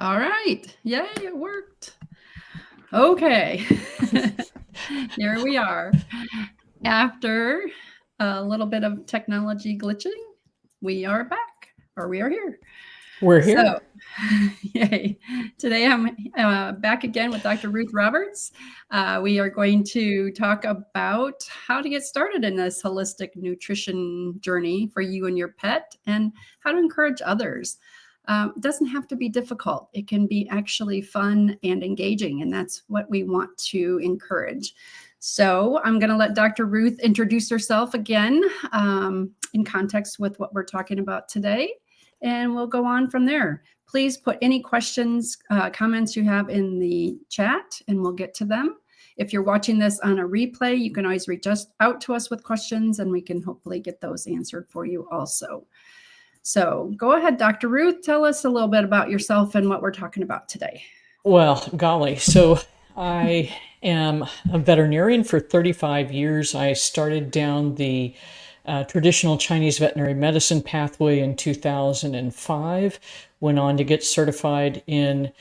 All right. Yay, it worked. Okay. Here we are. After a little bit of technology glitching, we are back, or we are here. We're So, here. yay. Today I'm back again with Dr. Ruth Roberts. We are going to talk about how to get started in this holistic nutrition journey for you and your pet and how to encourage others. It doesn't have to be difficult. It can be actually fun and engaging, and that's what we want to encourage. So I'm going to let Dr. Ruth introduce herself again in context with what we're talking about today, and we'll go on from there. Please put any questions, comments you have in the chat, and we'll get to them. If you're watching this on a replay, you can always reach out to us with questions, and we can hopefully get those answered for you also. So go ahead, Dr. Ruth, tell us a little bit about yourself and what we're talking about today. Well, golly. So I am a veterinarian for 35 years. I started down the traditional Chinese veterinary medicine pathway in 2005, went on to get certified in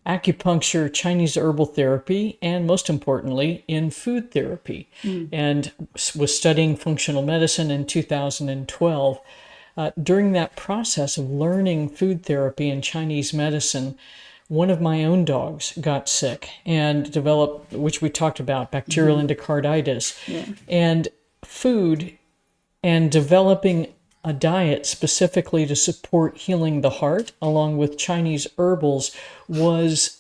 acupuncture, Chinese herbal therapy, and most importantly, in food therapy, and was studying functional medicine in 2012. During that process of learning food therapy and Chinese medicine, one of my own dogs got sick and developed, which we talked about, bacterial endocarditis. Yeah. And food and developing a diet specifically to support healing the heart, along with Chinese herbals, was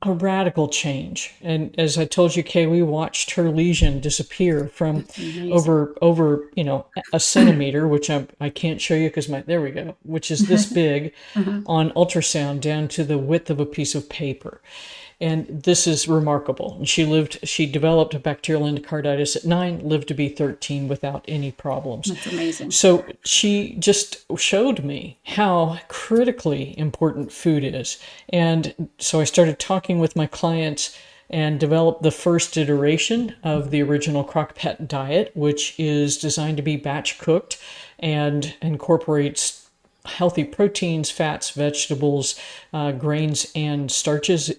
a radical change. And as I told you, Kay, we watched her lesion disappear from That's amazing. over a centimeter, which I can't show you because there we go, which is this big, Uh-huh. on ultrasound down to the width of a piece of paper. And this is remarkable. And she developed a bacterial endocarditis at 9, lived to be 13 without any problems. That's amazing. So she just showed me how critically important food is. And so I started talking with my clients and developed the first iteration of the original CrockPet Diet, which is designed to be batch cooked and incorporates healthy proteins, fats, vegetables, grains, and starches,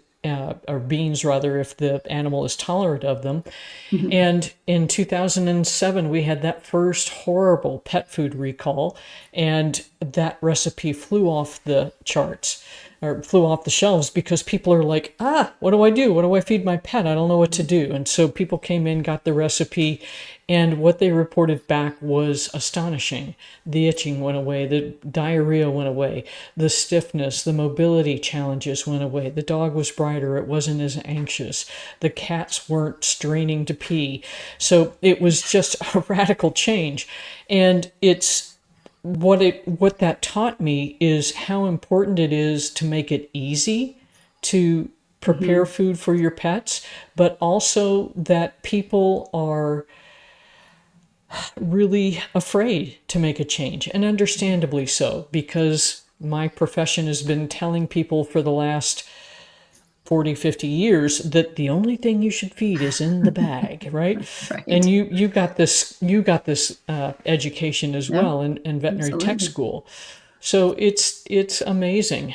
or beans rather, if the animal is tolerant of them. Mhm. And in 2007, we had that first horrible pet food recall, and that recipe flew off the charts, or flew off the shelves, because people are like, what do I do? What do I feed my pet? I don't know what to do. And so people came in, got the recipe, and what they reported back was astonishing. The itching went away, the diarrhea went away, the stiffness, the mobility challenges went away. The dog was brighter, it wasn't as anxious. The cats weren't straining to pee. So it was just a radical change. And it's what that taught me is how important it is to make it easy to prepare Mhm. food for your pets, but also that people are really afraid to make a change, and understandably so, because my profession has been telling people for the last 40, 50 years that the only thing you should feed is in the bag, right? Right. And you got this education as Yeah, well in veterinary tech absolutely. school. So it's amazing.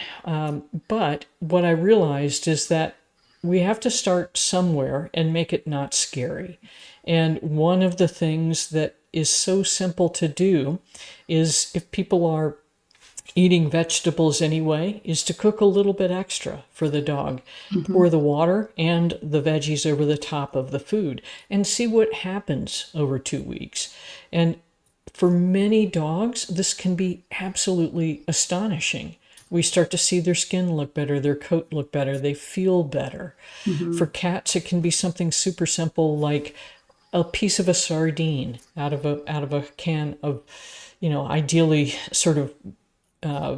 But what I realized is that we have to start somewhere and make it not scary. And one of the things that is so simple to do is, if people are eating vegetables anyway, is to cook a little bit extra for the dog. Pour Mhm. the water and the veggies over the top of the food and see what happens over 2 weeks. And for many dogs, this can be absolutely astonishing. We start to see their skin look better, their coat look better, they feel better. For Mhm. cats, it can be something super simple like a piece of a sardine out of a can of, ideally sort of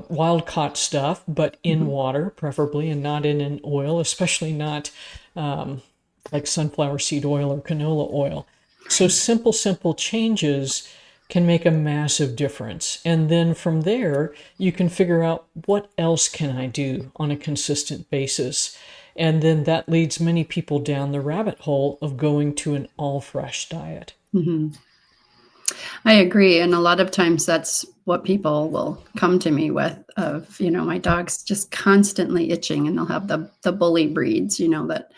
wild caught stuff, but in Mhm. water, preferably, and not in an oil, especially not like sunflower seed oil or canola oil. So Right. simple changes can make a massive difference. And then from there, you can figure out, what else can I do on a consistent basis? And then that leads many people down the rabbit hole of going to an all fresh diet. Mhm. I agree, and a lot of times that's what people will come to me with of, my dog's just constantly itching, and they'll have the bully breeds, that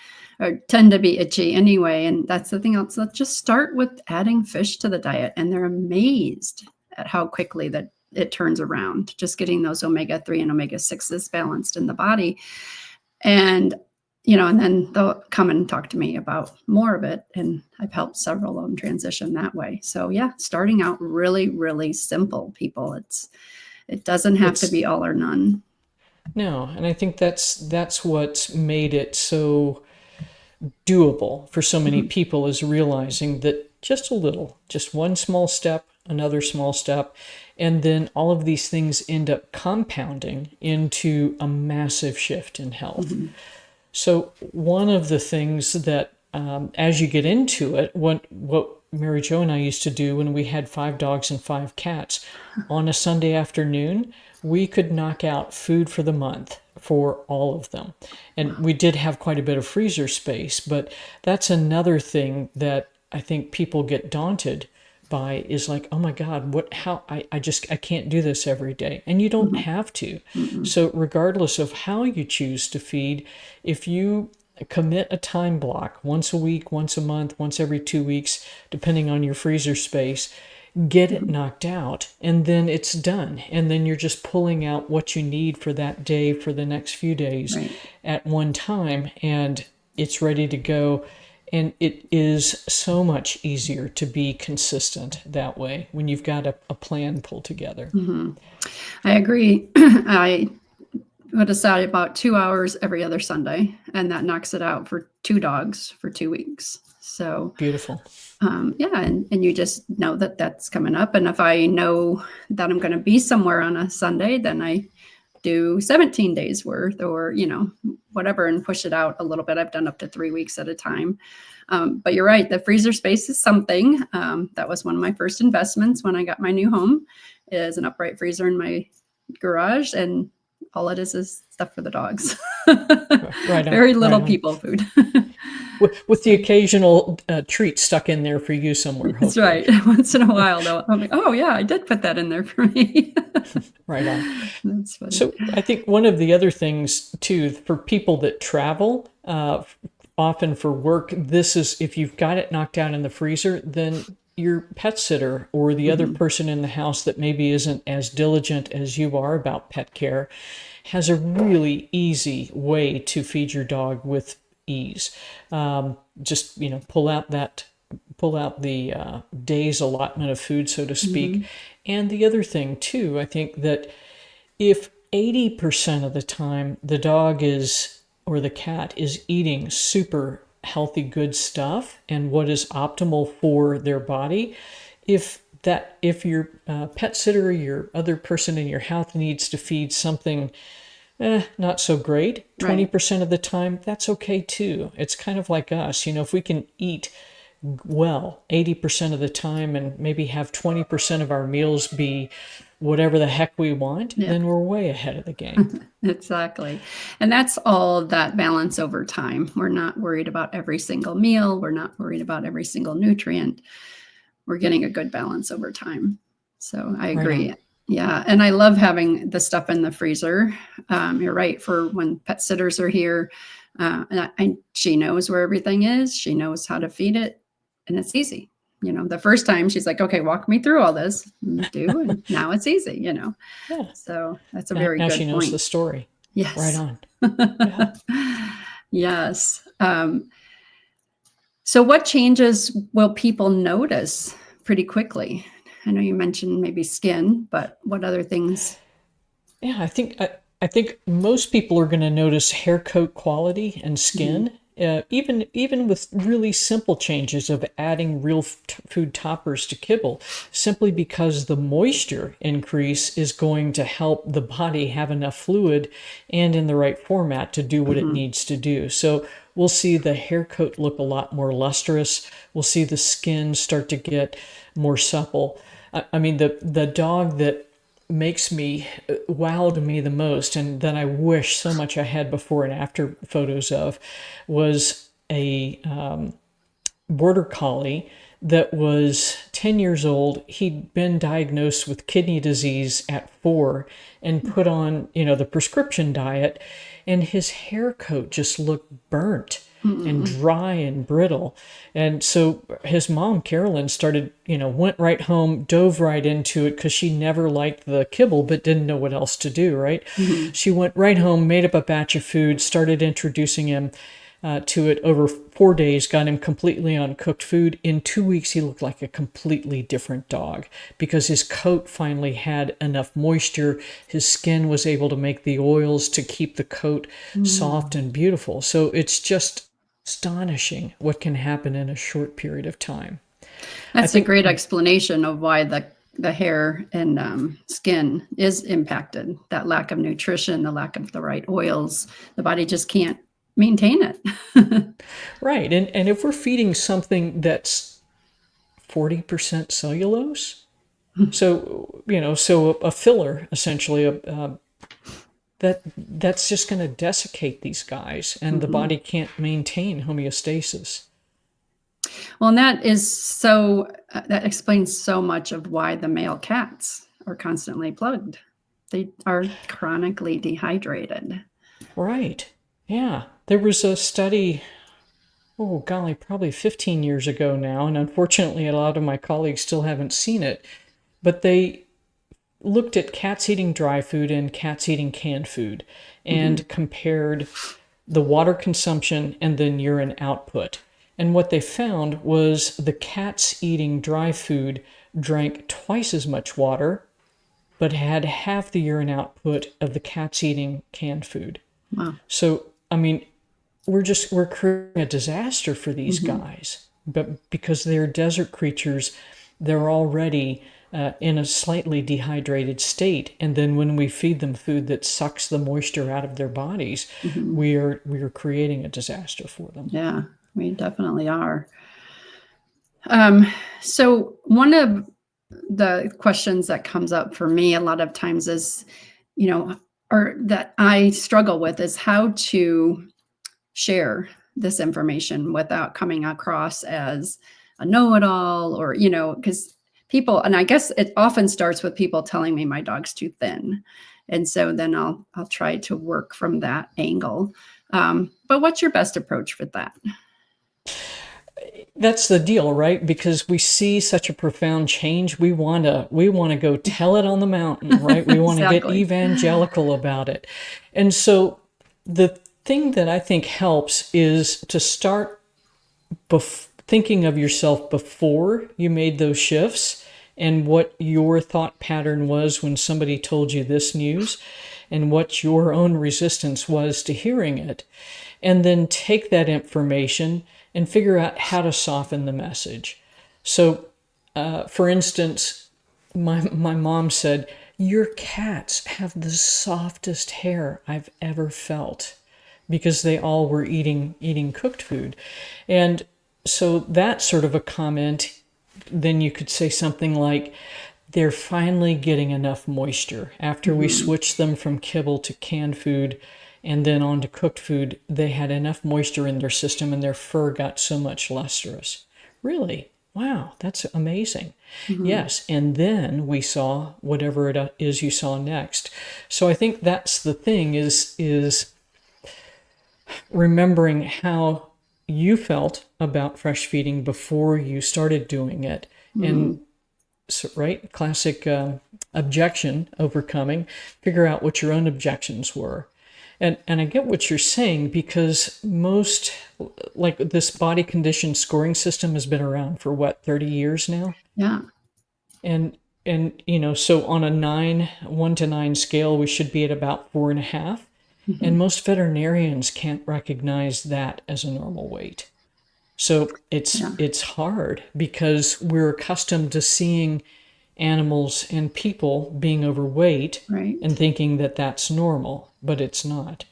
tend to be itchy anyway, and that's the thing else. Let's just start with adding fish to the diet, and they're amazed at how quickly that it turns around, just getting those omega-3 and omega-6s balanced in the body. And and then they'll come and talk to me about more of it. And I've helped several of them transition that way. So yeah, starting out really, really simple, people. It doesn't have to It's be all or none. no, and I think that's what's made it so doable for so many Mhm. people, is realizing that just a little, just one small step, another small step, and then all of these things end up compounding into a massive shift in health. Mhm. So one of the things that, as you get into it, what Mary Jo and I used to do when we had 5 dogs and 5 cats, on a Sunday afternoon, we could knock out food for the month for all of them. And we did have quite a bit of freezer space, but that's another thing that I think people get daunted by, is like, oh my God, I can't do this every day. And you don't Mhm. have to. Mhm. So regardless of how you choose to feed, if you commit a time block, once a week, once a month, once every 2 weeks, depending on your freezer space, get it Mhm. knocked out, and then it's done. And then you're just pulling out what you need for that day, for the next few days Right. at one time, and it's ready to go. And it is so much easier to be consistent that way when you've got a plan pulled together. Mhm. I agree. I put aside about 2 hours every other Sunday, and that knocks it out for 2 dogs for 2 weeks. So Beautiful. yeah, and you just know that that's coming up. And if I know that I'm going to be somewhere on a Sunday, then I do 17 days worth, or whatever, and push it out a little bit. I've done up to 3 weeks at a time. But you're right, the freezer space is something. That was one of my first investments when I got my new home, is an upright freezer in my garage, and all it is stuff for the dogs. Right on, Very little right on. people food. With the So occasional treat stuck in there for you somewhere, that's hopefully. right. Once in a while, though, I'm like, oh yeah, I did put that in there for me. Right on. That's funny. So I think one of the other things too, for people that travel, often for work, this is, if you've got it knocked out in the freezer, then your pet sitter or the other Mhm. person in the house that maybe isn't as diligent as you are about pet care has a really easy way to feed your dog with ease. Just pull out the day's allotment of food, so to speak. Mhm. And the other thing too, I think that if 80% of the time the dog is, or the cat is, eating super healthy, good stuff and what is optimal for their body, if your pet sitter or your other person in your house needs to feed something not so great, Right. 20% of the time, that's okay too. It's kind of like us. If we can eat well 80% of the time and maybe have 20% of our meals be whatever the heck we want, Yeah. then we're way ahead of the game. Exactly. And that's all that balance over time. We're not worried about every single meal. We're not worried about every single nutrient. We're getting a good balance over time. So I Right on. agree. Yeah. And I love having the stuff in the freezer. You're right. For when pet sitters are here, she knows where everything is. She knows how to feed it. And it's easy. The first time she's like, okay, walk me through all this. And do. And now it's easy. Yeah. So that's a Now, very now she good knows the point. story. Right Yes. on. Yeah. Yes. So what changes will people notice pretty quickly? I know you mentioned maybe skin, but what other things? Yeah, I think most people are going to notice hair coat quality and Mhm. skin. Even with really simple changes of adding real food toppers to kibble, simply because the moisture increase is going to help the body have enough fluid and in the right format to do what it Mhm. needs to do. So we'll see the hair coat look a lot more lustrous. We'll see the skin start to get more supple. I mean, the dog that wowed me the most, and that I wish so much I had before and after photos of, was a border collie that was 10 years old. He'd been diagnosed with kidney disease at 4 and put on, the prescription diet, and his hair coat just looked burnt and Mm-mm. dry and brittle. And so his mom, Carolyn, started, went right home, dove right into it because she never liked the kibble but didn't know what else to do, right? Mhm. She went right home, made up a batch of food, started introducing him to it over 4 days, got him completely on cooked food. In 2 weeks, he looked like a completely different dog because his coat finally had enough moisture. His skin was able to make the oils to keep the coat soft Mm. and beautiful. So it's just astonishing what can happen in a short period of time. I That's a think, great explanation of why the hair and skin is impacted. That lack of nutrition, the lack of the right oils, the body just can't maintain it. right. And if we're feeding something that's 40% cellulose, so a filler, essentially, that's just going to desiccate these guys, and the Mhm. body can't maintain homeostasis. Well, and that is so that explains so much of why the male cats are constantly plugged. They are chronically dehydrated. Right. Yeah. There was a study, oh golly, probably 15 years ago now, and unfortunately a lot of my colleagues still haven't seen it, but they looked at cats eating dry food and cats eating canned food Mhm. and compared the water consumption and then urine output. And what they found was the cats eating dry food drank twice as much water, but had half the urine output of the cats eating canned food. Wow. So, I mean, we're creating a disaster for these Mhm. guys, but because they're desert creatures, they're already in a slightly dehydrated state, and then when we feed them food that sucks the moisture out of their bodies, Mhm. we are creating a disaster for them. Yeah, we definitely are. Um, so one of the questions that comes up for me a lot of times is, or that I struggle with is how to share this information without coming across as a know-it-all or, because people, and I guess it often starts with people telling me my dog's too thin. And so then I'll try to work from that angle. But what's your best approach with that? That's the deal, right? Because we see such a profound change, we want to go tell it on the mountain, right? We want to get Exactly. evangelical about it. And so the thing that I think helps is to start thinking of yourself before you made those shifts and what your thought pattern was when somebody told you this news and what your own resistance was to hearing it. And then take that information and figure out how to soften the message. So, for instance, my mom said, "Your cats have the softest hair I've ever felt," because they all were eating cooked food. And so that sort of a comment, then you could say something like, they're finally getting enough moisture. After we Mhm. switched them from kibble to canned food and then on to cooked food, they had enough moisture in their system and their fur got so much lustrous. Really? Wow, that's amazing. Mhm. Yes, and then we saw whatever it is you saw next. So I think that's the thing is remembering how you felt about fresh feeding before you started doing it. And Mhm. so, right, classic objection overcoming, figure out what your own objections were. And I get what you're saying because most, like this body condition scoring system has been around for what, 30 years now? Yeah. And so on a 1 to 9 scale, we should be at about 4.5. And Mhm. most veterinarians can't recognize that as a normal weight. So it's Yeah. it's hard because we're accustomed to seeing animals and people being overweight Right. and thinking that that's normal, but it's not.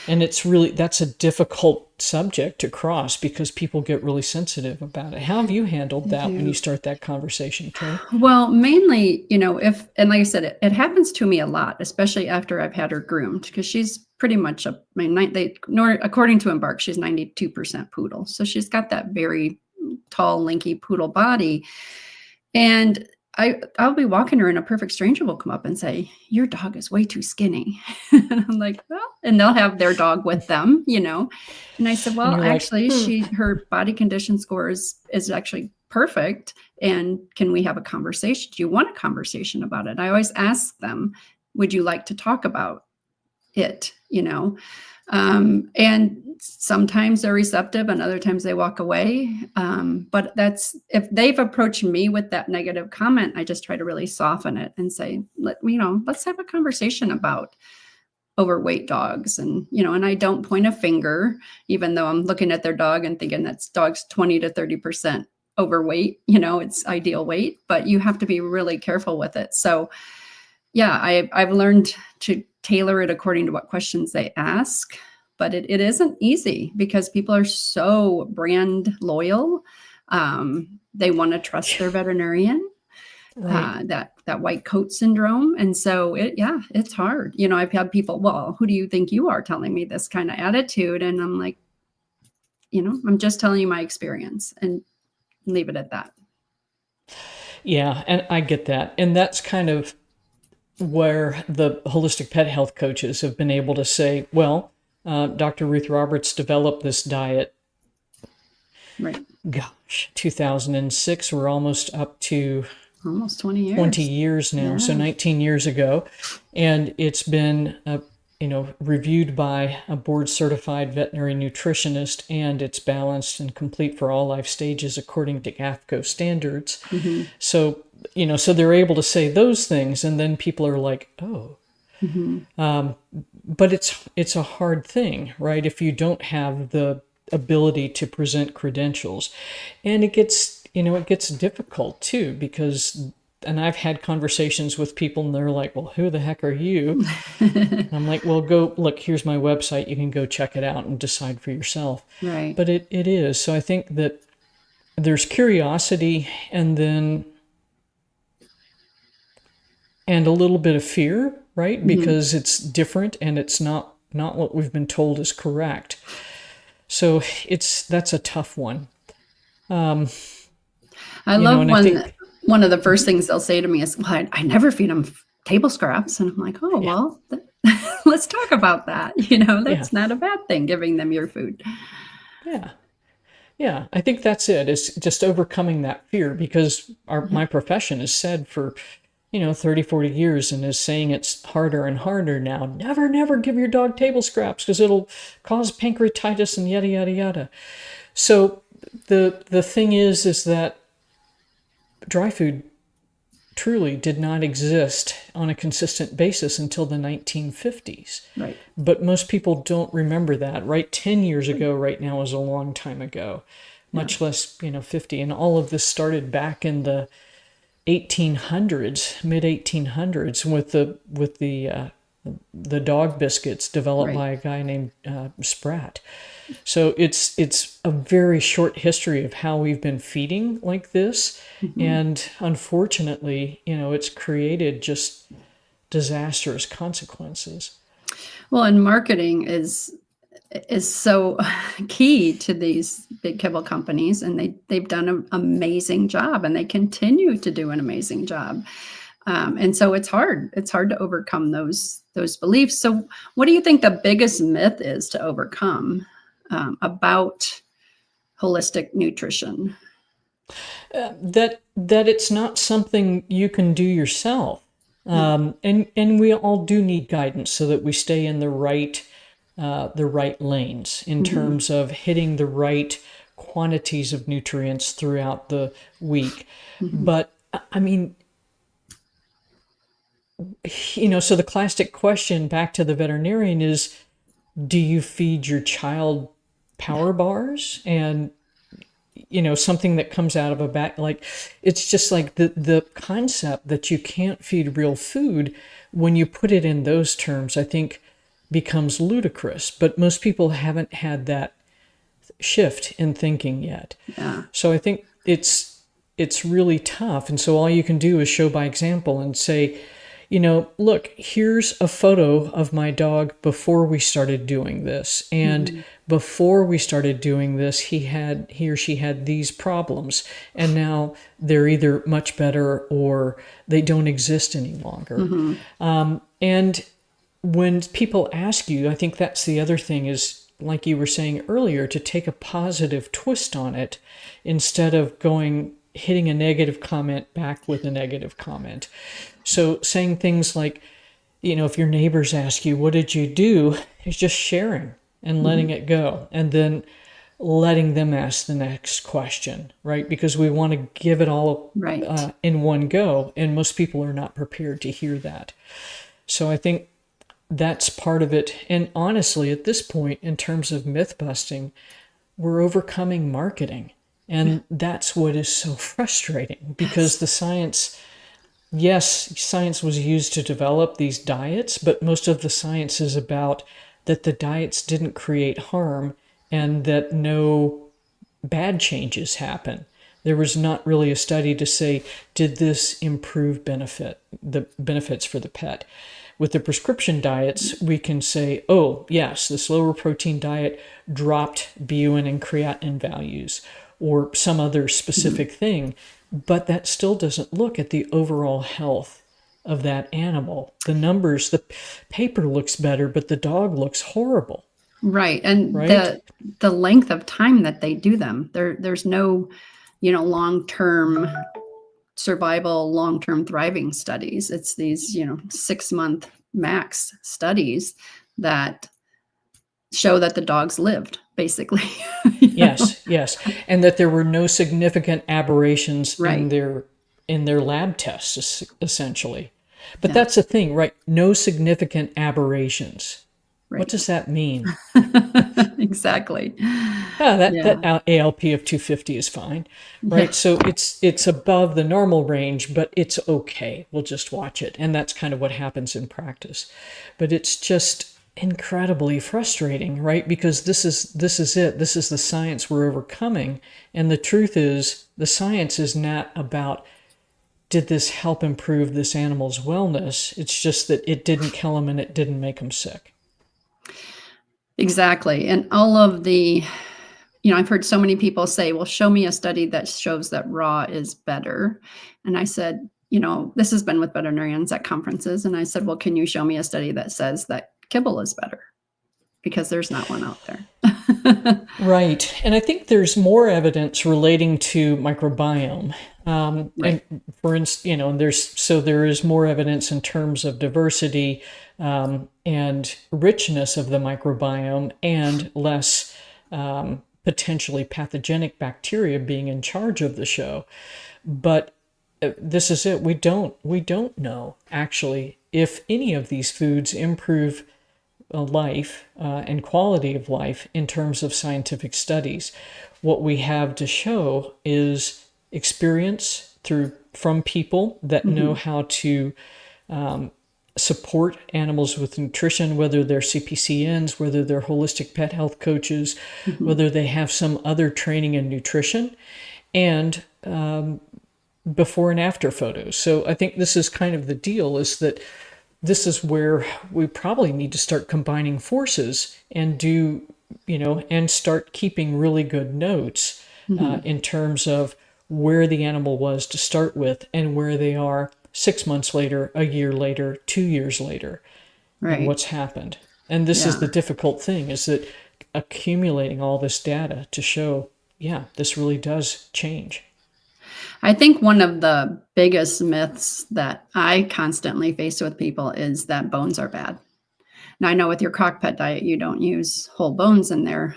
And that's a difficult subject to cross because people get really sensitive about it. How have you handled They that when you do. start that conversation, Kay? Well, mainly, if and like I said, it happens to me a lot, especially after I've had her groomed, because she's pretty much a my night they nor according to Embark, she's 92% poodle. So she's got that very tall, lanky poodle body. And I'll be walking her and a perfect stranger will come up and say, "Your dog is way too skinny." And I'm like, "Well," and they'll have their dog with them, you know. And I said, And "Well, you're like, actually, her body condition score is actually perfect. And can we have a conversation? Do you want a conversation about it?" I always ask them, "Would you like to talk about it?" You know, and sometimes they're receptive and other times they walk away. But that's, if they've approached me with that negative comment, I just try to really soften it and say, let's have a conversation about overweight dogs. And, and I don't point a finger, even though I'm looking at their dog and thinking that's dog's 20 to 30% overweight, it's ideal weight, but you have to be really careful with it. So yeah, I've learned to tailor it according to what questions they ask, but it isn't easy because people are so brand loyal. They want to trust their veterinarian, right. that white coat syndrome. And so it's hard. I've had people, "Well, who do you think you are telling me this kind of attitude?" And I'm like, I'm just telling you my experience and leave it at that. Yeah, and I get that. And that's kind of where the holistic pet health coaches have been able to say, well, Dr. Ruth Roberts developed this diet. Right. Gosh, 2006, we're almost up to Almost 20 years. 20 years now, Yeah. so 19 years ago. And it's been, reviewed by a board certified veterinary nutritionist, and it's balanced and complete for all life stages according to AAFCO standards. Mm-hmm. So, so they're able to say those things, and then people are like, oh. Mm-hmm. But it's a hard thing, right? If you don't have the ability to present credentials, and it gets difficult too, because, and I've had conversations with people and they're like, "Well, who the heck are you?" And I'm like, "Well, go look, here's my website, you can go check it out and decide for yourself." Right. But it is, so I think that there's curiosity, and then and a little bit of fear, right? Mm-hmm. Because it's different and it's not what we've been told is correct. So that's a tough one. I love and I when think, one of the first things they'll say to me is, "Well, I never feed them table scraps." And I'm like, "Oh, yeah, well, let's talk about that." yeah, That's not a bad thing, giving them your food. yeah. Yeah, I think that's it. It's just overcoming that fear, because Yeah. my profession is said for, 30, 40 years, and is saying it's harder and harder now. Never, never give your dog table scraps because it'll cause pancreatitis and yada, yada, yada. So the thing is that dry food truly did not exist on a consistent basis until the 1950s. Right. But most people don't remember that, right? 10 years ago right now is a long time ago, Yeah. much less, 50. And all of this started back in the 1800s, mid 1800s, with the dog biscuits developed Right. by a guy named Spratt. So it's a very short history of how we've been feeding like this, Mm-hmm. and unfortunately, it's created just disastrous consequences. Well, and marketing is so key to these big kibble companies, and they've done an amazing job, and they continue to do an amazing job. And so it's hard. It's hard to overcome those beliefs. So, what do you think the biggest myth is to overcome about holistic nutrition? That it's not something you can do yourself, Yeah. and we all do need guidance so that we stay in the right lanes in Mm-hmm. terms of hitting the right quantities of nutrients throughout the week. Mm-hmm. But I mean, so the classic question back to the veterinarian is, do you feed your child power bars? And something that comes out of a bag, like, it's just like the concept that you can't feed real food, when you put it in those terms, I think becomes ludicrous. But most people haven't had that shift in thinking yet. Yeah. So I think it's really tough. And so all you can do is show by example and say, look, here's a photo of my dog before we started doing this. And Mhm. before we started doing this, he or she had these problems. And now they're either much better or they don't exist any longer. Mhm. And when people ask you, I think that's the other thing is, like you were saying earlier, to take a positive twist on it instead of hitting a negative comment back with a negative comment. So saying things like, if your neighbors ask you, what did you do? It's just sharing and letting Mhm. it go. And then letting them ask the next question, right? Because we want to give it all Right. in one go. And most people are not prepared to hear that. So I think that's part of it. And honestly, at this point, in terms of myth busting, we're overcoming marketing. And that's what is so frustrating because Yes. the science, yes, science was used to develop these diets, but most of the science is about that the diets didn't create harm and that no bad changes happen. There was not really a study to say, did this improve the benefits for the pet? With the prescription diets, we can say, oh, yes, this lower protein diet dropped BUN and creatinine values or some other Mhm. specific thing, but that still doesn't look at the overall health of that animal. The numbers, the paper looks better, but the dog looks horrible, Right, and right? the length of time that they do them, there's no, long-term survival, long-term thriving studies. It's these, 6-month max studies that show that the dogs lived, basically. you know? Yes, yes, and that there were no significant aberrations Right, in their lab tests, essentially. But yeah, that's the thing, right? No significant aberrations. What right. does that mean? Exactly. That Yeah, ALP of 250 is fine, yeah. right? So it's above the normal range, but it's okay. We'll just watch it, and that's kind of what happens in practice. But it's just incredibly frustrating, right? Because this is it. This is the science we're overcoming, and the truth is, the science is not about did this help improve this animal's wellness. It's just that it didn't kill him and it didn't make him sick. Exactly, and all of the I've heard so many people say, "Well, show me a study that shows that raw is better." And I said, this has been with veterinarians at conferences, and I said, "Well, can you show me a study that says that kibble is better?" Because there's not one out there. Right. And I think there's more evidence relating to microbiome. And Right. for instance, there is more evidence in terms of diversity and richness of the microbiome and less potentially pathogenic bacteria being in charge of the show. But this is it. We don't know actually if any of these foods improve life and quality of life in terms of scientific studies. What we have to show is experience from people that know Mhm. how to support animals with nutrition, whether they're CPCNs, whether they're holistic pet health coaches, Mhm. whether they have some other training in nutrition, and before and after photos. So I think this is kind of the deal is that this is where we probably need to start combining forces and and start keeping really good notes Mhm. in terms of where the animal was to start with and where they are 6 months later, a year later, 2 years later, and Right. what's happened. And this is Yeah. the difficult thing is that accumulating all this data to show, yeah, this really does change. I think one of the biggest myths that I constantly face with people is that bones are bad. Now, I know with your CrockPet diet, you don't use whole bones in there,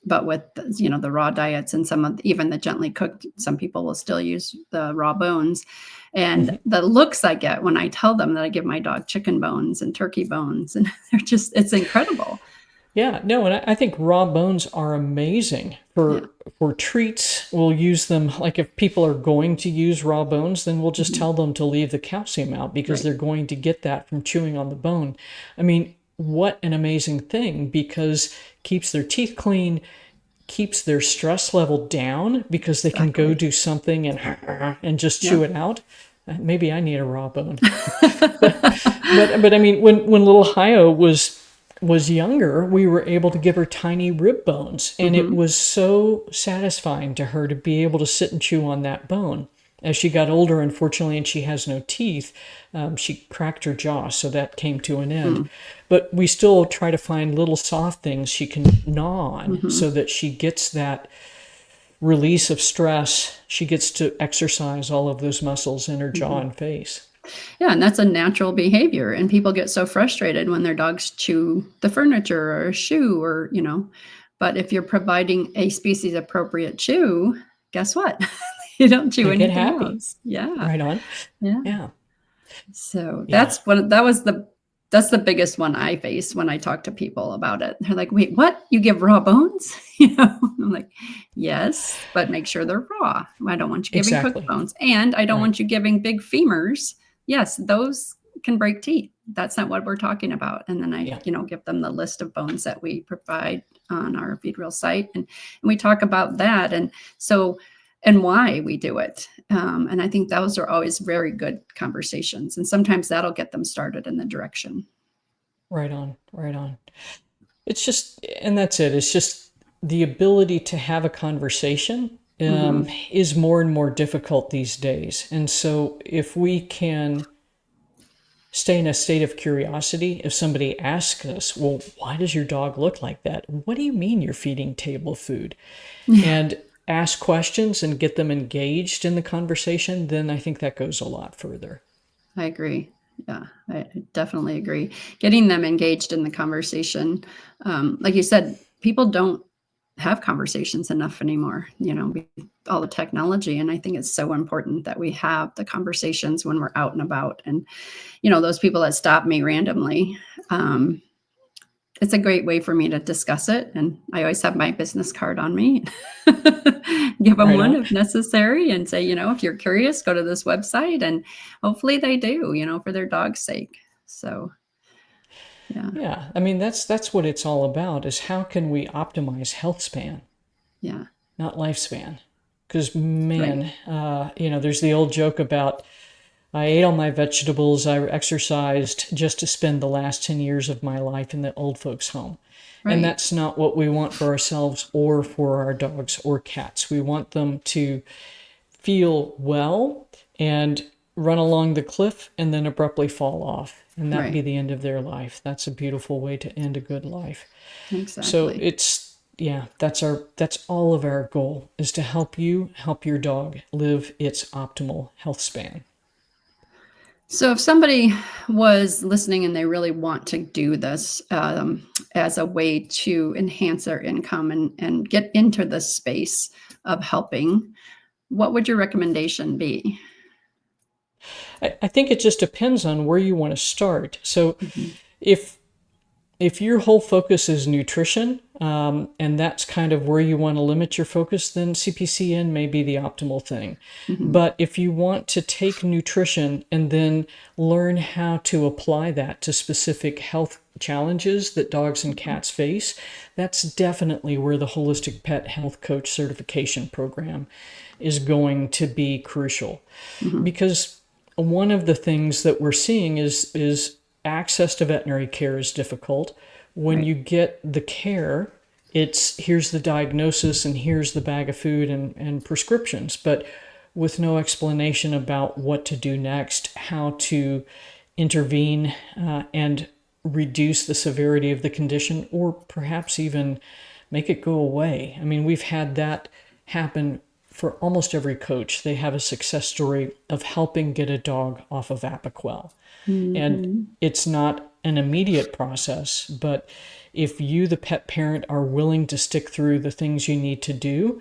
but with the raw diets and even the gently cooked, some people will still use the raw bones. And Mhm. the looks I get when I tell them that I give my dog chicken bones and turkey bones, and it's incredible. Yeah, no, and I think raw bones are amazing Yeah. for treats. We'll use them like if people are going to use raw bones, then we'll just Mhm. tell them to leave the calcium out because Right. they're going to get that from chewing on the bone. I mean, what an amazing thing because keeps their teeth clean, keeps their stress level down because they can go Exactly. do something and and just chew Yep. it out. Maybe I need a raw bone. But I mean, when little Hio was younger, we were able to give her tiny rib bones, and it was so satisfying to her to be able to sit and chew on that bone. As she got older, unfortunately, and she has no teeth, she cracked her jaw, so that came to an end. But we still try to find little soft things she can gnaw on so that she gets that release of stress. She gets to exercise all of those muscles in her jaw and face. Yeah, and that's a natural behavior. And people get so frustrated when their dogs chew the furniture or a shoe or, but if you're providing a species appropriate chew, guess what? You don't chew They get anything happy. else. Yeah. Right on. Yeah. Yeah. So Yeah. that's the biggest one I face when I talk to people about it. They're like, wait, what? You give raw bones? I'm like, yes, but make sure they're raw. I don't want you giving cooked Exactly. bones. And I don't Right. want you giving big femurs. Yes, those can break teeth. That's not what we're talking about. And then I, Yeah. give them the list of bones that we provide on our Feed Real site. And we talk about that. And why we do it. And I think those are always very good conversations. And sometimes that'll get them started in the direction. Right on. Right on. It's just, and that's it. It's just the ability to have a conversation is more and more difficult these days. And so if we can stay in a state of curiosity, if somebody asks us, well, why does your dog look like that? What do you mean you're feeding table food? And ask questions and get them engaged in the conversation, then I think that goes a lot further. I agree. Yeah, I definitely agree. Getting them engaged in the conversation. Like you said, people don't have conversations enough anymore, all the technology. And I think it's so important that we have the conversations when we're out and about. And, those people that stop me randomly, it's a great way for me to discuss it. And I always have my business card on me. Give them Right one on. if necessary and say, if you're curious, go to this website. And hopefully they do, for their dog's sake. So, yeah. Yeah. I mean, that's what it's all about, is how can we optimize health span, Yeah. not lifespan? Because, Right. man, there's the old joke about I ate all my vegetables, I exercised just to spend the last 10 years of my life in the old folks' home. And Right. that's not what we want for ourselves or for our dogs or cats. We want them to feel well and run along the cliff and then abruptly fall off. And that be Right. the end of their life. That's a beautiful way to end a good life. So Exactly. that's all of our goal, is to help you help your dog live its optimal health span. So if somebody was listening and they really want to do this as a way to enhance their income and get into the space of helping, what would your recommendation be? I think it just depends on where you want to start. So Mhm. if if your whole focus is nutrition, and that's kind of where you want to limit your focus, then CPCN may be the optimal thing. Mhm. But if you want to take nutrition and then learn how to apply that to specific health challenges that dogs and cats face, that's definitely where the Holistic Pet Health Coach certification program is going to be crucial. Mhm. Because one of the things that we're seeing is access to veterinary care is difficult. When Right. you get the care, it's here's the diagnosis and here's the bag of food and prescriptions, but with no explanation about what to do next, how to intervene and reduce the severity of the condition, or perhaps even make it go away. I mean, we've had that happen for almost every coach. They have a success story of helping get a dog off of Apoquel. And Mhm. it's not an immediate process, but if you, the pet parent, are willing to stick through the things you need to do,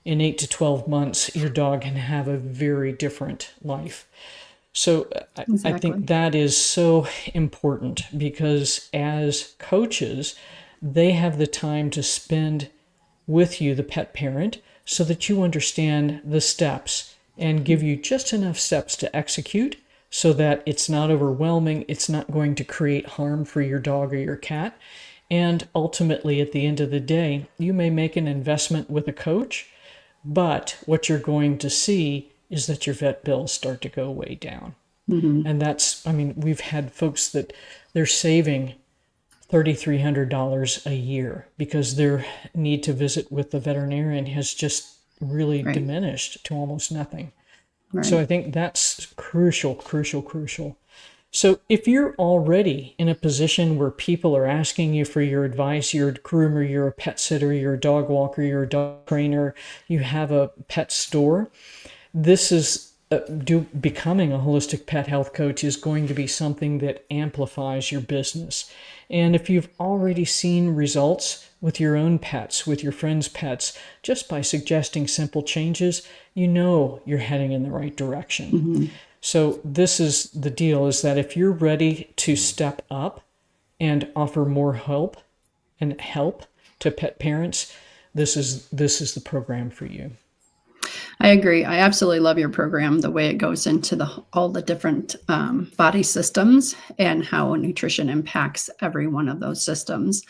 in 8 to 12 months, your dog can have a very different life. So I think Exactly. that is so important, because as coaches, they have the time to spend with you, the pet parent, so that you understand the steps and give you just enough steps to execute so that it's not overwhelming, it's not going to create harm for your dog or your cat. And ultimately, at the end of the day, you may make an investment with a coach, but what you're going to see is that your vet bills start to go way down. Mm-hmm. And that's, I mean, we've had folks that they're saving $3,300 a year because their need to visit with the veterinarian has just really Right. diminished to almost nothing. So Right. I think that's crucial, crucial, crucial. So if you're already in a position where people are asking you for your advice, you're a groomer, you're a pet sitter, you're a dog walker, you're a dog trainer, you have a pet store, this is becoming a holistic pet health coach is going to be something that amplifies your business. And if you've already seen results with your own pets, with your friends' pets, just by suggesting simple changes, you know you're heading in the right direction. Mm-hmm. So this is the deal, is that if you're ready to step up and offer more help to pet parents, this is the program for you. I agree. I absolutely love your program, the way it goes into all the different body systems and how nutrition impacts every one of those systems.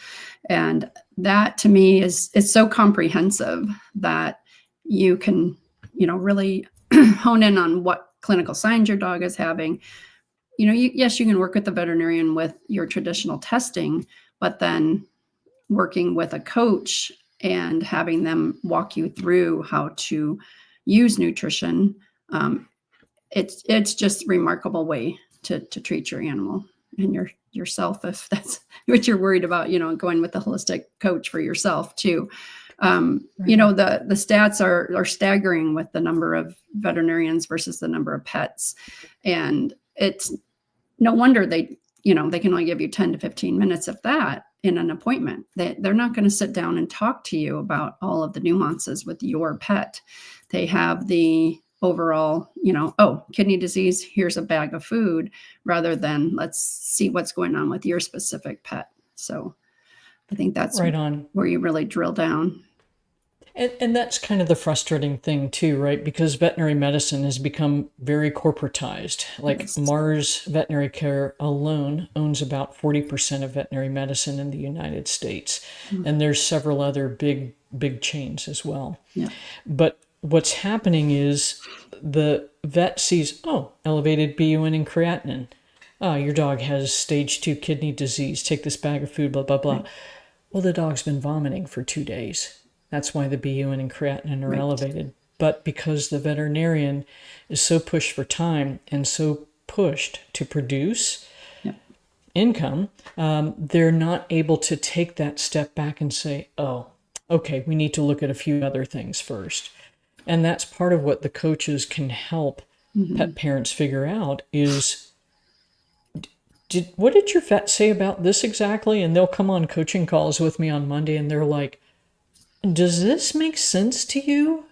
And that to me is so comprehensive that you can, really hone in on what clinical signs your dog is having. Yes, you can work with the veterinarian with your traditional testing, but then working with a coach and having them walk you through how to use nutrition, um, it's just a remarkable way to treat your animal and yourself, if that's what you're worried about, going with the holistic coach for yourself too. Right. The stats are staggering with the number of veterinarians versus the number of pets, and it's no wonder they can only give you 10 to 15 minutes of that in an appointment. They're not going to sit down and talk to you about all of the nuances with your pet. They have the overall, oh, kidney disease, here's a bag of food, rather than let's see what's going on with your specific pet. So I think that's Right on. where you really drill down. And that's kind of the frustrating thing too, right? Because veterinary medicine has become very corporatized. Like Yes. Mars Veterinary Care alone owns about 40% of veterinary medicine in the United States. Mm. And there's several other big chains as well. Yeah. But what's happening is the vet sees, oh, elevated BUN and creatinine. Oh, your dog has stage 2 kidney disease. Take this bag of food, blah, blah, blah. Right. Well, the dog's been vomiting for 2 days. That's why the BUN and creatinine are Right. elevated. But because the veterinarian is so pushed for time and so pushed to produce Yep. income, they're not able to take that step back and say, oh, okay, we need to look at a few other things first. And that's part of what the coaches can help pet parents figure out is, what did your vet say about this exactly? And they'll come on coaching calls with me on Monday and they're like, does this make sense to you?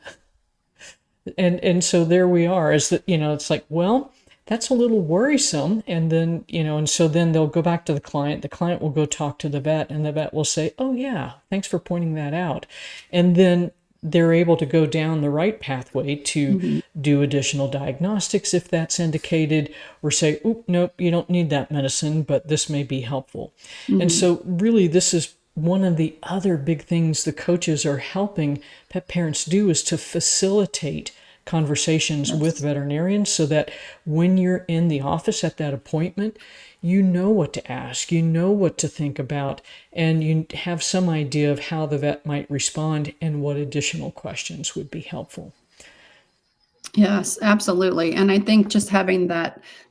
And so there we are, is that, it's like, well, that's a little worrisome. And then, and so then they'll go back to the client will go talk to the vet, and the vet will say, oh yeah, thanks for pointing that out. And then they're able to go down the right pathway to do additional diagnostics if that's indicated, or say, oop, nope, you don't need that medicine, but this may be helpful. And so really this is one of the other big things the coaches are helping pet parents do, is to facilitate conversations with veterinarians so that when you're in the office at that appointment, you know what to ask, you know what to think about, and you have some idea of how the vet might respond and what additional questions would be helpful. Yes, absolutely. And I think just having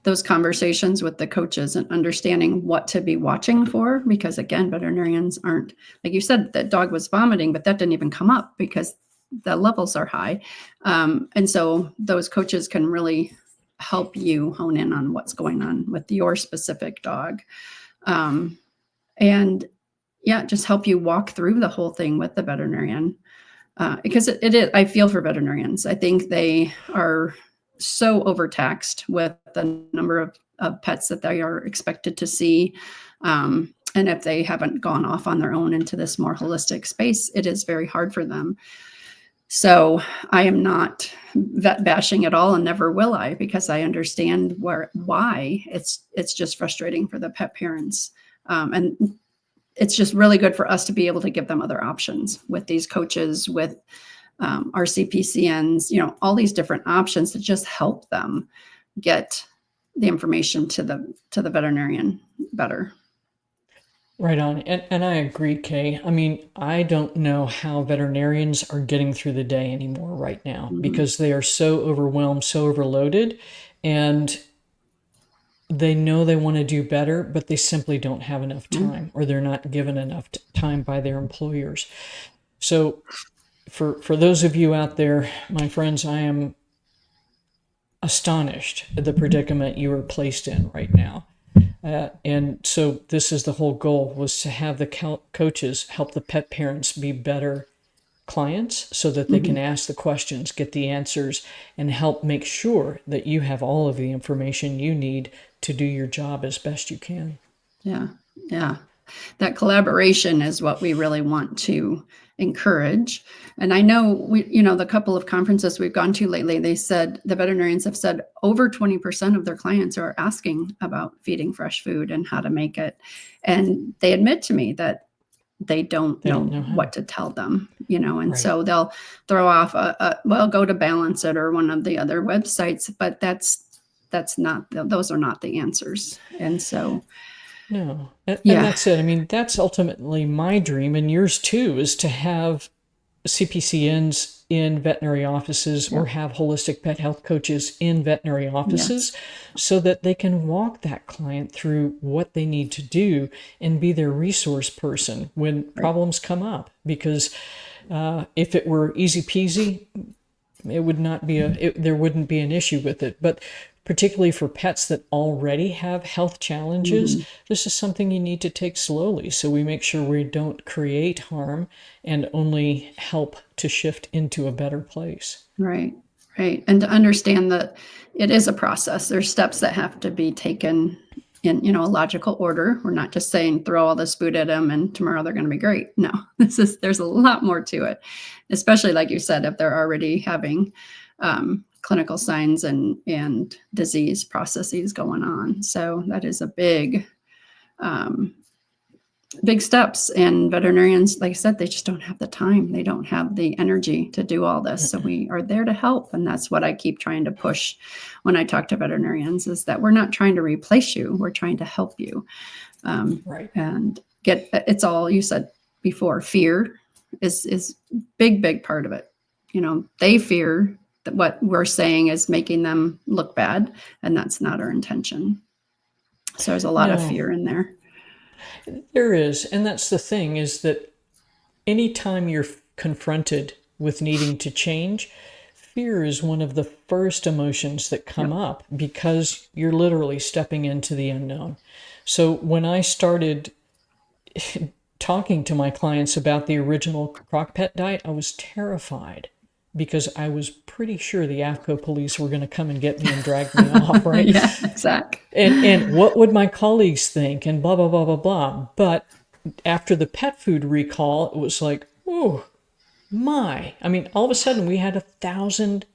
those conversations with the coaches and understanding what to be watching for, because again, veterinarians aren't, like you said, that dog was vomiting, but that didn't even come up because the levels are high. And so those coaches can really help you hone in on what's going on with your specific dog. And yeah, just help you walk through the whole thing with the veterinarian. Because it is, I feel for veterinarians. I think they are so overtaxed with the number of pets that they are expected to see. And if they haven't gone off on their own into this more holistic space, it is very hard for them. So I am not vet bashing at all, and never will I, because I understand why it's just frustrating for the pet parents. And it's just really good for us to be able to give them other options with these coaches, with our CPCNs, all these different options to just help them get the information to the veterinarian better. Right on. And I agree, Kay. I mean, I don't know how veterinarians are getting through the day anymore right now Mm-hmm. because they are so overwhelmed, so overloaded, and they know they want to do better, but they simply don't have enough time, or they're not given enough time by their employers. So for those of you out there, my friends, I am astonished at the predicament you are placed in right now. And so this is the whole goal, was to have the coaches help the pet parents be better clients so that they Mm-hmm. can ask the questions, get the answers, and help make sure that you have all of the information you need to do your job as best you can. Yeah. Yeah. That collaboration is what we really want to encourage. And I know the couple of conferences we've gone to lately, they said, the veterinarians have said over 20% of their clients are asking about feeding fresh food and how to make it. And they admit to me that they don't They know don't know how. what to tell them, and Right. so they'll throw off go to Balance It or one of the other websites, but that's not, those are not the answers. And so, No. And yeah, that's it. I mean, that's ultimately my dream, and yours too, is to have CPCNs in veterinary offices yeah, or have holistic pet health coaches in veterinary offices yes, so that they can walk that client through what they need to do and be their resource person when right, problems come up. Because if it were easy peasy, it would not be there wouldn't be an issue with it. But particularly for pets that already have health challenges, hmm, this is something you need to take slowly so we make sure we don't create harm and only help to shift into a better place. right, right. And to understand that it is a process. There's steps that have to be taken in, a logical order. We're not just saying throw all this food at them and tomorrow they're going to be great. No, there's a lot more to it, especially like you said, if they're already having clinical signs and disease processes going on. So that is a um, big steps. And veterinarians, like I said, they just don't have the time. They don't have the energy to do all this. So we are there to help. And that's what I keep trying to push when I talk to veterinarians, is that we're not trying to replace you. We're trying to help you. Right. And it's all you said before. Fear is big part of it. They fear that what we're saying is making them look bad, and that's not our intention. So there's a lot of No, fear in there. there is. And that's the thing, is that anytime you're confronted with needing to change, fear is one of the first emotions that come Yep. up because you're literally stepping into the unknown. So when I started talking to my clients about the original CrockPet diet, I was terrified because I was pretty sure the AFCO police were going to come and get me and drag me off, right? Yeah, exactly. And what would my colleagues think, and blah blah blah blah blah. But after the pet food recall, it was like, oh my! I mean, all of a sudden we had 1,000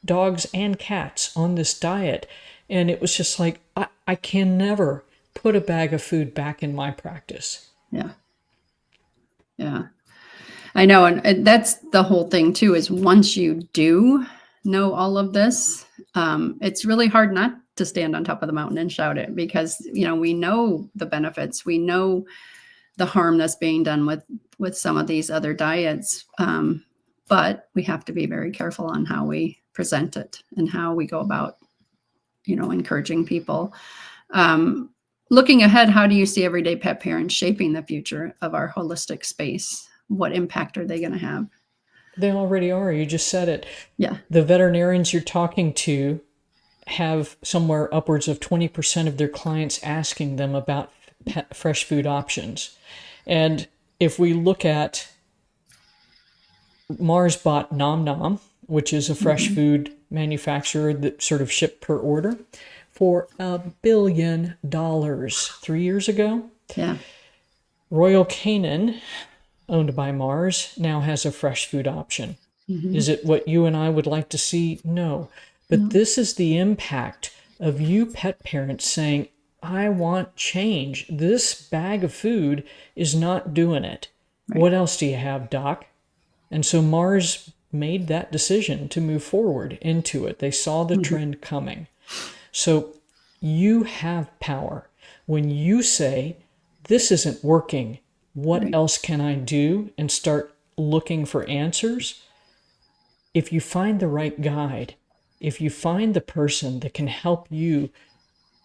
dogs and cats on this diet, and it was just like I can never put a bag of food back in my practice. Yeah. Yeah. I know. And that's the whole thing too, is once you do know all of this, it's really hard not to stand on top of the mountain and shout it, because, we know the benefits. We know the harm that's being done with some of these other diets. But we have to be very careful on how we present it and how we go about, encouraging people. Um, Looking ahead, how do you see everyday pet parents shaping the future of our holistic space? What impact are they going to have? They already are. You just said it. Yeah. The veterinarians you're talking to have somewhere upwards of 20% of their clients asking them about fresh food options. And if we look at Mars bought Nom Nom, which is a fresh Hmm. food manufacturer that sort of shipped per order, for $1 billion 3 years ago. Yeah. Royal Canin, owned by Mars, now has a fresh food option. Hmm. Is it what you and I would like to see? No. But No. this is the impact of you pet parents saying, I want change. This bag of food is not doing it. Right. What else do you have, Doc? And so Mars made that decision to move forward into it. They saw the trend coming. So you have power. When you say, this isn't working, what Right. else can I do? And start looking for answers. If you find the right guide, if you find the person that can help you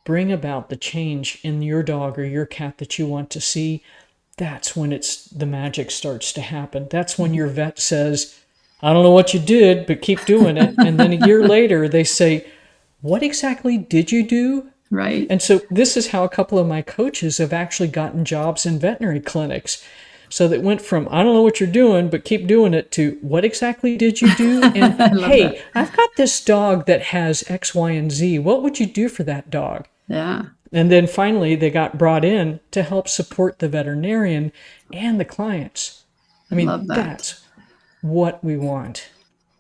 bring about the change in your dog or your cat that you want to see, that's when the magic starts to happen. That's when your vet says, I don't know what you did, but keep doing it. And then a year later, they say, what exactly did you do? Right. And so this is how a couple of my coaches have actually gotten jobs in veterinary clinics. So that went from, I don't know what you're doing, but keep doing it, to what exactly did you do? And I love that. hey, I've got this dog that has X, Y, and Z. What would you do for that dog? Yeah. And then finally, they got brought in to help support the veterinarian and the clients. I I mean, love that. that's what we want.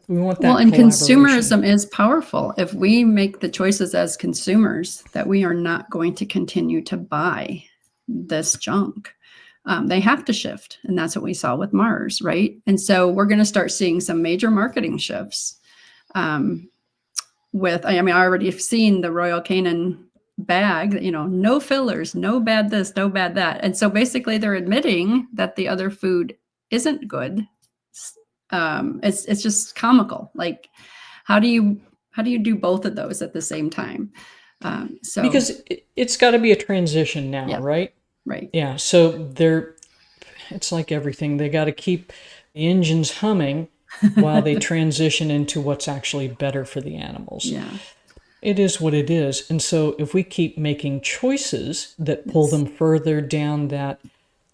We want Well, that and collaboration. consumerism is powerful. If we make the choices as consumers that we are not going to continue to buy this junk, they have to shift. And that's what we saw with Mars, right? And so we're going to start seeing some major marketing shifts. I already have seen the Royal Canin bag, no fillers, no bad this, no bad that. And so basically they're admitting that the other food isn't good. It's just comical. Like, how do you do both of those at the same time? Because it's got to be a transition now, Yeah, right? right. Yeah. So it's like everything. They got to keep the engines humming while they transition into what's actually better for the animals. Yeah. It is what it is. And so if we keep making choices that pull them further down that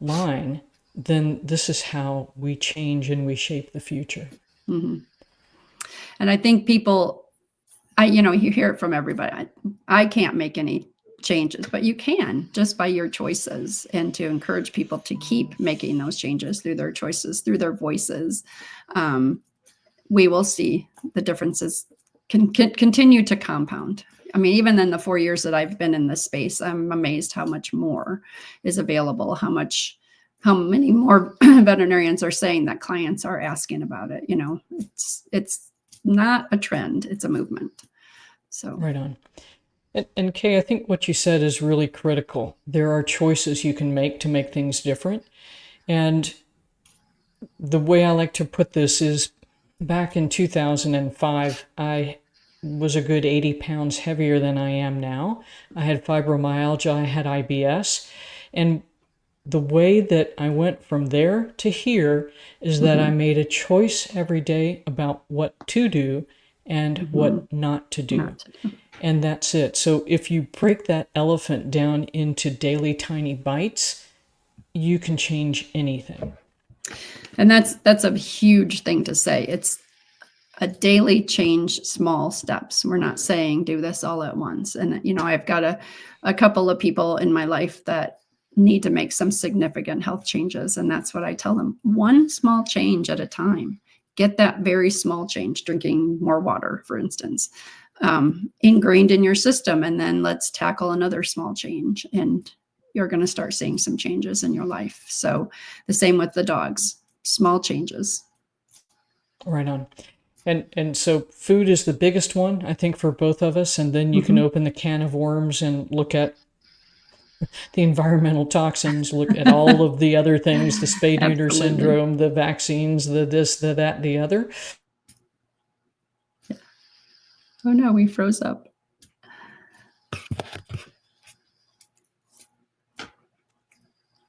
line, then this is how we change and we shape the future. Mm-hmm. And I think people, you hear it from everybody. I can't make any changes, but you can, just by your choices, and to encourage people to keep making those changes through their choices, through their voices. We will see the differences can continue to compound. I mean, even in the 4 years that I've been in this space, I'm amazed how much more is available, how many more veterinarians are saying that clients are asking about it. It's not a trend, it's a movement. So Right on. And Kay, I think what you said is really critical. There are choices you can make to make things different. And the way I like to put this is, back in 2005, I was a good 80 pounds heavier than I am now. I had fibromyalgia, I had IBS. And the way that I went from there to here is that I made a choice every day about what to do and what not to do. not to do. And that's it. So if you break that elephant down into daily tiny bites, you can change anything. And that's a huge thing to say. It's a daily change, small steps. We're not saying do this all at once. And I've got a couple of people in my life that need to make some significant health changes, and that's what I tell them. One small change at a time. Get that very small change, drinking more water, for instance, ingrained in your system, and then let's tackle another small change, and you're going to start seeing some changes in your life. So the same with the dogs, small changes. Right on. And so food is the biggest one, I think, for both of us. And then you can open the can of worms and look at the environmental toxins, look at all of the other things, the spay-neuter syndrome, the vaccines, the this, the that, the other. Oh no, we froze up.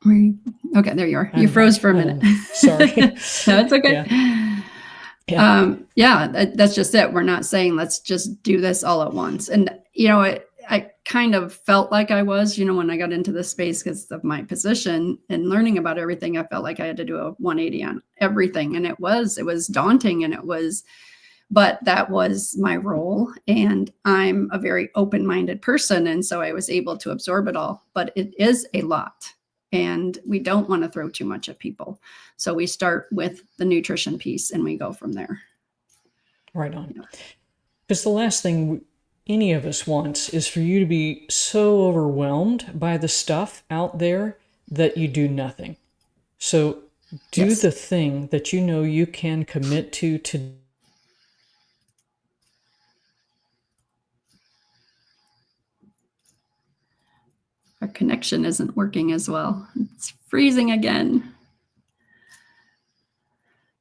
Okay, there you are. You froze for a minute. Sorry. No, it's okay. That's just it. We're not saying let's just do this all at once. And I kind of felt like I was, when I got into this space because of my position and learning about everything, I felt like I had to do a 180 on everything. And it was daunting, but that was my role. And I'm a very open-minded person. And so I was able to absorb it all, but it is a lot. And we don't want to throw too much at people. So we start with the nutrition piece and we go from there. Right on. Because the last thing any of us wants is for you to be so overwhelmed by the stuff out there that you do nothing. So Do Yes. the thing that you know you can commit to today. Our connection isn't working as well. It's freezing again.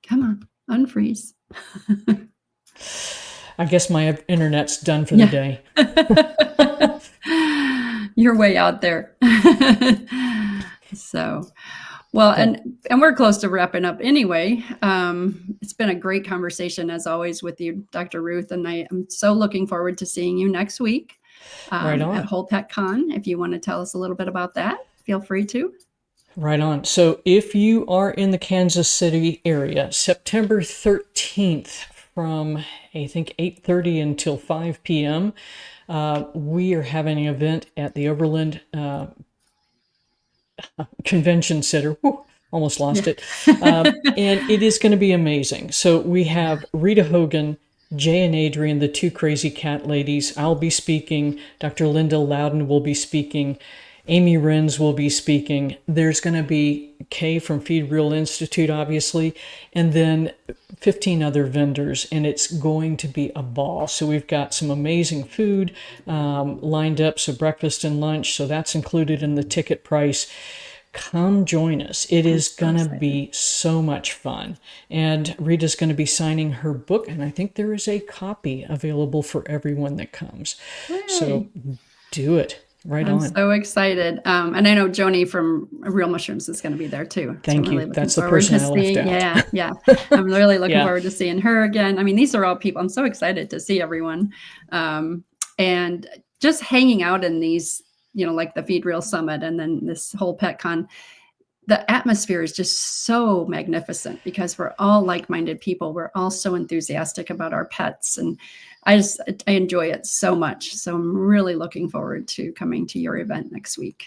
Come on, unfreeze. I guess my internet's done for the Yeah. day. You're way out there. So, well, and we're close to wrapping up anyway. It's been a great conversation as always with you, Dr. Ruth, and I am so looking forward to seeing you next week Right on. at Whole Pet Con. If you want to tell us a little bit about that, feel free to. Right on. So if you are in the Kansas City area, September 13th from I think 8:30 until 5 p.m., we are having an event at the Overland Convention Center. Whew, almost lost it. And it is going to be amazing. So we have Rita Hogan, Jay and Adrian, the two crazy cat ladies. I'll be speaking. Dr. Linda Loudon will be speaking. Amy Renz will be speaking. There's going to be Kay from Feed Real Institute, obviously, and then 15 other vendors, and it's going to be a ball. So we've got some amazing food lined up, so breakfast and lunch, so that's included in the ticket price. Come join us. It is going to be so much fun. And Rita's going to be signing her book, and I think there is a copy available for everyone that comes. Yay. So do it. Right I'm on. so excited. And I know Joni from Real Mushrooms is going to be there too. Thank so I'm you. really That's the person I left out. Yeah, yeah. I'm really looking Yeah. forward to seeing her again. I mean, these are all people. I'm so excited to see everyone. And just hanging out in these, like the Feed Real Summit and then this whole Pet Con, the atmosphere is just so magnificent because we're all like-minded people. We're all so enthusiastic about our pets. And I enjoy it so much. So I'm really looking forward to coming to your event next week.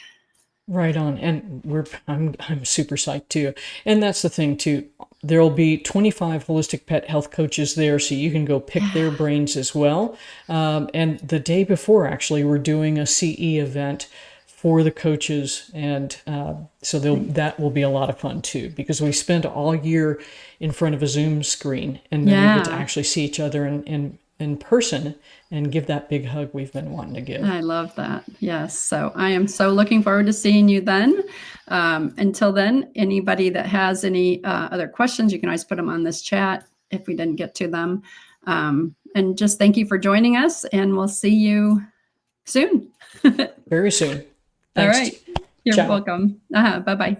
Right on. And I'm super psyched too. And that's the thing too. There'll be 25 holistic pet health coaches there, so you can go pick their brains as well. And the day before, actually, we're doing a CE event for the coaches, and so that will be a lot of fun too, because we spend all year in front of a Zoom screen, and then we get to actually see each other in person and give that big hug we've been wanting to give. I love that. Yes. So I am so looking forward to seeing you then. Until then, anybody that has any other questions, you can always put them on this chat if we didn't get to them. And just thank you for joining us, and we'll see you soon. Very soon. Thanks. All right. You're Ciao. welcome. Bye-bye.